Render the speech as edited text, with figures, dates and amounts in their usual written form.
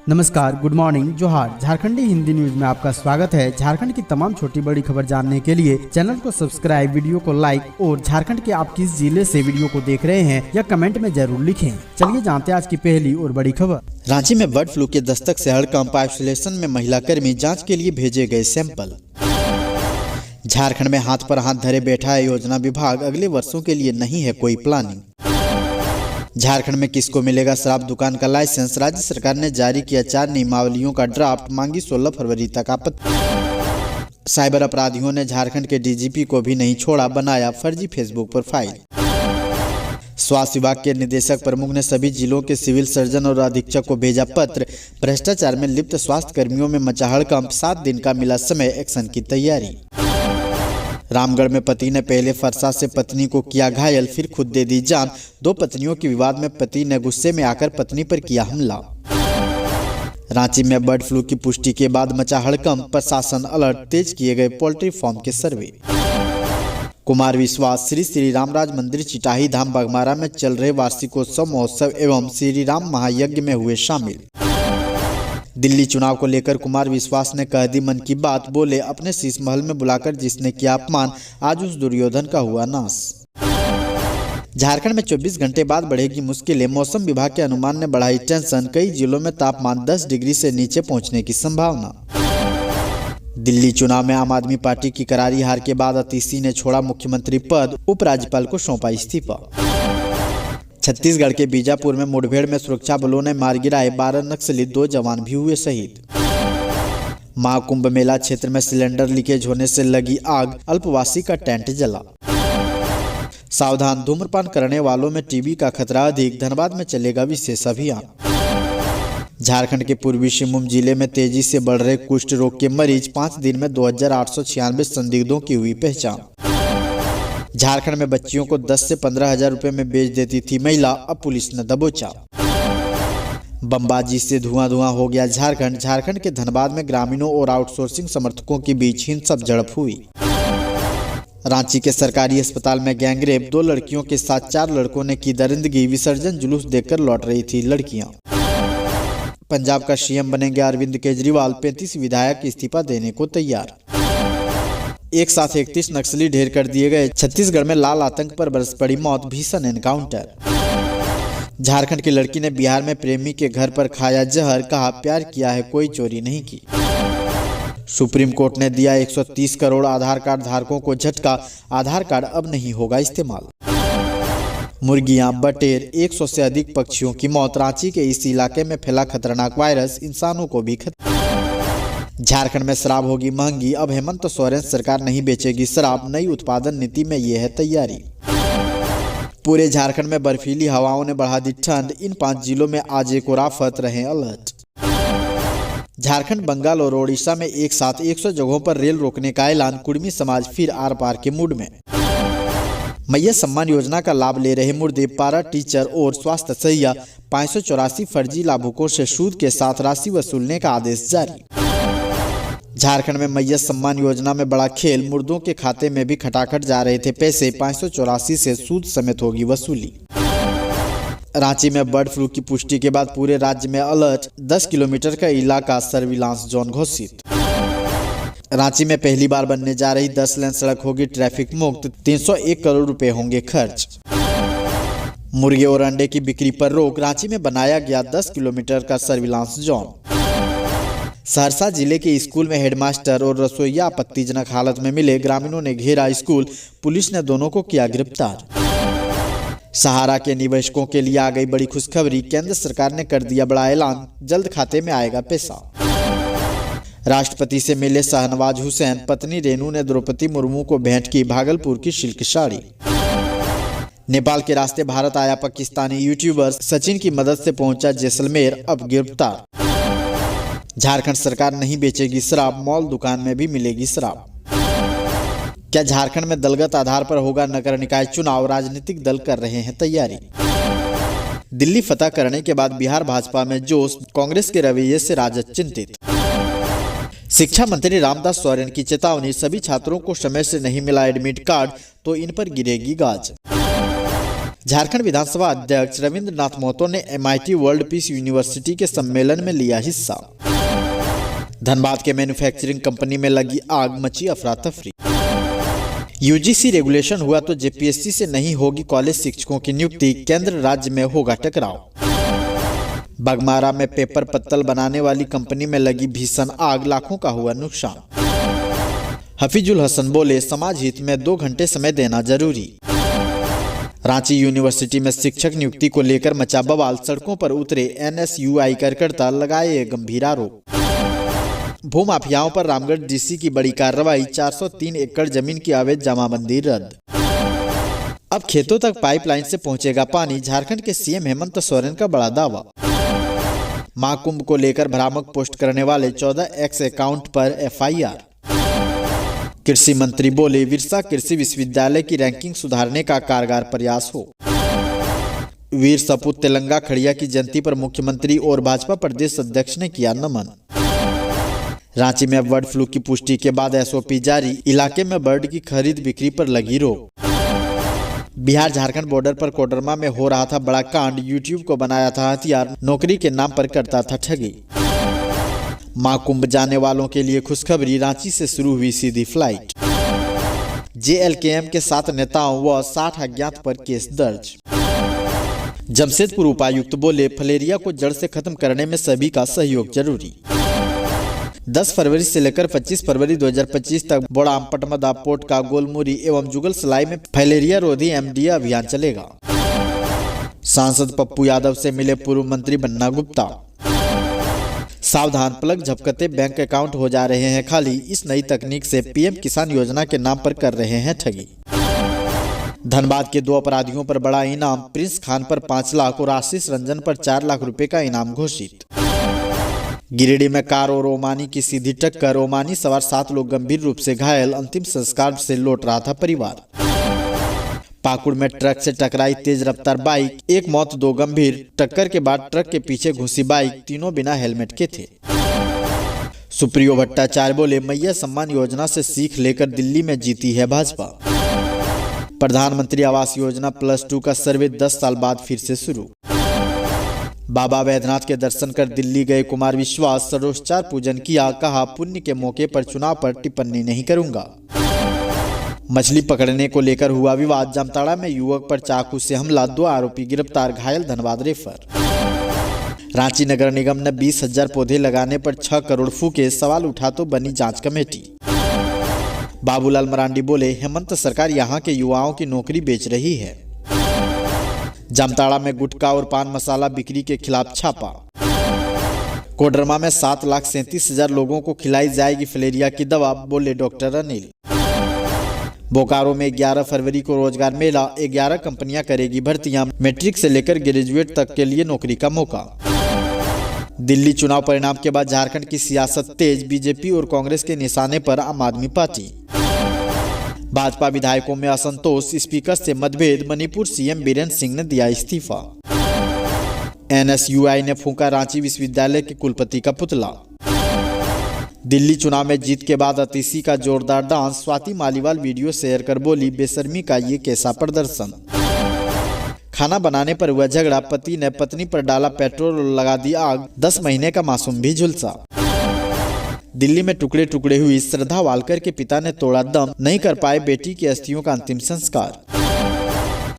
नमस्कार, good morning, जोहार। झारखंडी Hindi news में आपका स्वागत है। झारखंड की तमाम छोटी बड़ी खबर जानने के लिए चैनल को सब्सक्राइब, वीडियो को लाइक और झारखंड के आप किस जिले से वीडियो को देख रहे हैं या कमेंट में जरूर लिखें। चलिए जानते हैं आज की पहली और बड़ी खबर। रांची में बर्ड फ्लू के दस्तक से हड़कंप, आइसोलेशन में महिला कर्मी, जांच के लिए भेजे गए सैंपल। झारखंड में हाथ पर हाथ धरे बैठा है योजना विभाग, अगले वर्षों के लिए नहीं है कोई प्लानिंग। झारखंड में किसको मिलेगा शराब दुकान का लाइसेंस, राज्य सरकार ने जारी किया 4 नियमावलियों का ड्राफ्ट, मांगी 16 फरवरी तक आपत्ति। साइबर अपराधियों ने झारखंड के डीजीपी को भी नहीं छोड़ा, बनाया फर्जी फेसबुक प्रोफाइल। स्वास्थ्य विभाग के निदेशक प्रमुख ने सभी जिलों के सिविल सर्जन और अधीक्षक को भेजा पत्र, भ्रष्टाचार में लिप्त स्वास्थ्य कर्मियों में मचा हड़कंप, 7 दिन का मिला समय, एक्शन की तैयारी। रामगढ़ में पति ने पहले फरसा से पत्नी को किया घायल, फिर खुद दे दी जान। 2 पत्नियों के विवाद में पति ने गुस्से में आकर पत्नी पर किया हमला। रांची में बर्ड फ्लू की पुष्टि के बाद मचा हड़कंप, प्रशासन अलर्ट, तेज किए गए पोल्ट्री फार्म के सर्वे। कुमार विश्वास श्री श्री रामराज मंदिर चिटाही धाम बघमारा में चल रहे वार्षिकोत्सव महोत्सव एवं श्री राम महायज्ञ में हुए शामिल। दिल्ली चुनाव को लेकर कुमार विश्वास ने कह दी मन की बात, बोले अपने शीश महल में बुलाकर जिसने किया अपमान, आज उस दुर्योधन का हुआ नाश। झारखंड में 24 घंटे बाद बढ़ेगी मुश्किलें, मौसम विभाग के अनुमान ने बढ़ाई टेंशन, कई जिलों में तापमान 10 डिग्री से नीचे पहुंचने की संभावना। दिल्ली चुनाव में आम आदमी पार्टी की करारी हार के बाद अतीशी ने छोड़ा मुख्यमंत्री पद, उपराज्यपाल को सौंपा इस्तीफा। छत्तीसगढ़ के बीजापुर में मुठभेड़ में सुरक्षा बलों ने मार गिराए 12 नक्सली, 2 जवान भी हुए शहीद। महाकुंभ मेला क्षेत्र में सिलेंडर लीकेज होने से लगी आग, अल्पवासी का टेंट जला। सावधान, धूम्रपान करने वालों में टीबी का खतरा अधिक, धनबाद में चलेगा विशेष अभियान। झारखंड के पूर्वी सिंहभूम जिले में तेजी से बढ़ रहे कुष्ठ रोग के मरीज, 5 दिन में 2896 संदिग्धों की हुई पहचान। झारखंड में बच्चियों को 10 से 15 हजार रुपए में बेच देती थी महिला, अब पुलिस ने दबोचा। बमबाजी से धुआं हो गया झारखंड, झारखंड के धनबाद में ग्रामीणों और आउटसोर्सिंग समर्थकों के बीच हिंसक झड़प हुई। रांची के सरकारी अस्पताल में गैंगरेप, 2 लड़कियों के साथ 4 लड़कों ने की दरिंदगी, विसर्जन जुलूस देखकर लौट रही थी लड़कियां। पंजाब का सीएम बनेंगे अरविंद केजरीवाल, 35 विधायक इस्तीफा देने को तैयार। एक साथ 31 नक्सली ढेर कर दिए गए, छत्तीसगढ़ में लाल आतंक पर बरस पड़ी मौत, भीषण एनकाउंटर। झारखंड की लड़की ने बिहार में प्रेमी के घर पर खाया जहर, कहा प्यार किया है कोई चोरी नहीं की। सुप्रीम कोर्ट ने दिया 130 करोड़ आधार कार्ड धारकों को झटका, आधार कार्ड अब नहीं होगा इस्तेमाल। मुर्गियां, बटेर, 100 से अधिक पक्षियों की मौत, रांची के इस इलाके में फैला खतरनाक वायरस, इंसानों को भी खतरा। झारखंड में शराब होगी महंगी, अब हेमंत सोरेन सरकार नहीं बेचेगी शराब, नई उत्पादन नीति में ये है तैयारी। पूरे झारखंड में बर्फीली हवाओं ने बढ़ा दी ठंड, इन 5 जिलों में आज एक और आफत, रहे अलर्ट। झारखंड, बंगाल और ओडिशा में एक साथ 100 जगहों पर रेल रोकने का ऐलान, कुर्मी समाज फिर आर पार के मूड में। मैया सम्मान योजना का लाभ ले रहे मुर्दे, पारा टीचर और स्वास्थ्य सहिया, 584 फर्जी लाभुकों से सूद के साथ राशि वसूलने का आदेश जारी। झारखंड में मैया सम्मान योजना में बड़ा खेल, मुर्दों के खाते में भी खटाखट जा रहे थे पैसे, 584 से सूद समेत होगी वसूली। रांची में बर्ड फ्लू की पुष्टि के बाद पूरे राज्य में अलर्ट, 10 किलोमीटर का इलाका सर्विलांस जोन घोषित। रांची में पहली बार बनने जा रही 10 लेन सड़क होगी ट्रैफिक मुक्त, 301 करोड़ रुपए होंगे खर्च। मुर्गे और अंडे की बिक्री पर रोक, रांची में बनाया गया 10 किलोमीटर का सर्विलांस जोन। सहरसा जिले के स्कूल में हेडमास्टर और रसोइया आपत्तिजनक हालत में मिले, ग्रामीणों ने घेरा स्कूल, पुलिस ने दोनों को किया गिरफ्तार। सहारा के निवेशकों के लिए आ गई बड़ी खुशखबरी, केंद्र सरकार ने कर दिया बड़ा ऐलान, जल्द खाते में आएगा पैसा। राष्ट्रपति से मिले शाहनवाज हुसैन, पत्नी रेनू ने द्रौपदी मुर्मू को भेंट की भागलपुर की सिल्क साड़ी। नेपाल के रास्ते भारत आया पाकिस्तानी यूट्यूबर, सचिन की मदद से पहुंचा जैसलमेर, अब गिरफ्तार। झारखंड सरकार नहीं बेचेगी शराब, मॉल दुकान में भी मिलेगी शराब। क्या झारखंड में दलगत आधार पर होगा नगर निकाय चुनाव, राजनीतिक दल कर रहे हैं तैयारी। दिल्ली फतह करने के बाद बिहार भाजपा में जोश, कांग्रेस के रवैये से राजद चिंतित। शिक्षा मंत्री रामदास सोरेन की चेतावनी, सभी छात्रों को समय से नहीं मिला एडमिट कार्ड तो इन पर गिरेगी गाज। झारखंड विधानसभा अध्यक्ष रविंद्रनाथ महतो ने MIT वर्ल्ड पीस यूनिवर्सिटी के सम्मेलन में लिया हिस्सा। धनबाद के मैन्युफैक्चरिंग कंपनी में लगी आग, मची अफरा तफरी। UGC रेगुलेशन हुआ तो JPSC से नहीं होगी कॉलेज शिक्षकों की नियुक्ति, केंद्र राज्य में होगा टकराव। बगमारा में पेपर पत्तल बनाने वाली कंपनी में लगी भीषण आग, लाखों का हुआ नुकसान। हफीजुल हसन बोले, समाज हित में 2 घंटे समय देना जरूरी। रांची यूनिवर्सिटी में शिक्षक नियुक्ति को लेकर मचा बवाल, सड़कों पर उतरे NSUI कार्यकर्ता, लगाए गंभीर आरोप। भूमाफियाओं पर रामगढ़ DC की बड़ी कार्रवाई, 403 एकड़ जमीन की अवैध जमाबंदी रद्द। अब खेतों तक पाइपलाइन से पहुंचेगा पानी, झारखंड के CM हेमंत सोरेन का बड़ा दावा। महाकुंभ को लेकर भ्रामक पोस्ट करने वाले 14 एक्स अकाउंट पर FIR। कृषि मंत्री बोले, विरसा कृषि विश्वविद्यालय की रैंकिंग सुधारने का कारगर प्रयास हो। वीर सपूत तेलंगा खड़िया की जयंती पर मुख्यमंत्री और भाजपा प्रदेश अध्यक्ष ने किया नमन। रांची में बर्ड फ्लू की पुष्टि के बाद SOP जारी, इलाके में बर्ड की खरीद बिक्री पर लगी रोक। बिहार झारखंड बॉर्डर पर कोडरमा में हो रहा था बड़ा कांड, YouTube को बनाया था हथियार, नौकरी के नाम पर करता था ठगी। महाकुंभ जाने वालों के लिए खुशखबरी, रांची से शुरू हुई सीधी फ्लाइट। JLKM के 7 नेताओं व 60 अज्ञात पर केस दर्ज। जमशेदपुर उपायुक्त बोले, फलेरिया को जड़ से खत्म करने में सभी का सहयोग जरूरी। 10 फरवरी से लेकर 25 फरवरी 2025 तक बोड़ाम, पटमदा, पोटका, गोलमुरी एवं जुगल सलाई में फलेरिया रोधी MDA अभियान चलेगा। सांसद पप्पू यादव से मिले पूर्व मंत्री बन्ना गुप्ता। सावधान, प्लग झपकते बैंक अकाउंट हो जा रहे हैं खाली, इस नई तकनीक से PM किसान योजना के नाम पर कर रहे हैं ठगी। धनबाद के 2 अपराधियों पर बड़ा इनाम, प्रिंस खान पर 5 लाख और आशीष रंजन पर 4 लाख रुपए का इनाम घोषित। गिरिडीह में कार और ओमानी की सीधी टक्कर, ओमानी सवार 7 लोग गंभीर रूप से घायल, अंतिम संस्कार से लौट रहा था परिवार। पाकुड़ में ट्रक से टकराई तेज रफ्तार बाइक, 1 मौत 2 गंभीर, टक्कर के बाद ट्रक के पीछे घुसी बाइक, तीनों बिना हेलमेट के थे। सुप्रियो भट्टाचार्य बोले, मैया सम्मान योजना से सीख लेकर दिल्ली में जीती है भाजपा। प्रधानमंत्री आवास योजना +2 का सर्वे 10 साल बाद फिर से शुरू। बाबा वैद्यनाथ के दर्शन कर दिल्ली गए कुमार विश्वास, षोडशोपचार पूजन किया, कहा पुण्य के मौके पर चुनाव पर टिप्पणी नहीं करूंगा। मछली पकड़ने को लेकर हुआ विवाद, जामताड़ा में युवक पर चाकू से हमला, 2 आरोपी गिरफ्तार, घायल धनबाद रेफर। रांची नगर निगम ने 20,000 पौधे लगाने पर 6 करोड़ फूके, सवाल उठा तो बनी जांच कमेटी। बाबूलाल मरांडी बोले, हेमंत सरकार यहां के युवाओं की नौकरी बेच रही है। जामताड़ा में गुटखा और पान मसाला बिक्री के खिलाफ छापा। कोडरमा में 7,37,000 लोगों को खिलाई जाएगी फलेरिया की दवा, बोले डॉक्टर अनिल। बोकारो में 11 फरवरी को रोजगार मेला, 11 कंपनियां करेगी भर्तियां, मैट्रिक से लेकर ग्रेजुएट तक के लिए नौकरी का मौका। दिल्ली चुनाव परिणाम के बाद झारखंड की सियासत तेज, बीजेपी और कांग्रेस के निशाने पर आम आदमी पार्टी। भाजपा विधायकों में असंतोष, स्पीकर से मतभेद, मणिपुर CM बीरेन्द्र सिंह ने दिया इस्तीफा। NSUI ने फूंका रांची विश्वविद्यालय के कुलपति का पुतला। दिल्ली चुनाव में जीत के बाद अतिशी का जोरदार dance, Swati Maliwal video share कर बोली, बेशर्मी का ये कैसा प्रदर्शन। खाना बनाने पर हुआ झगड़ा, पति ने पत्नी पर डाला पेट्रोल और लगा दी आग, 10 महीने का मासूम भी झुलसा। दिल्ली में टुकड़े टुकड़े हुई श्रद्धा वालकर के पिता ने तोड़ा दम, नहीं कर पाए बेटी की अस्थियों का अंतिम संस्कार।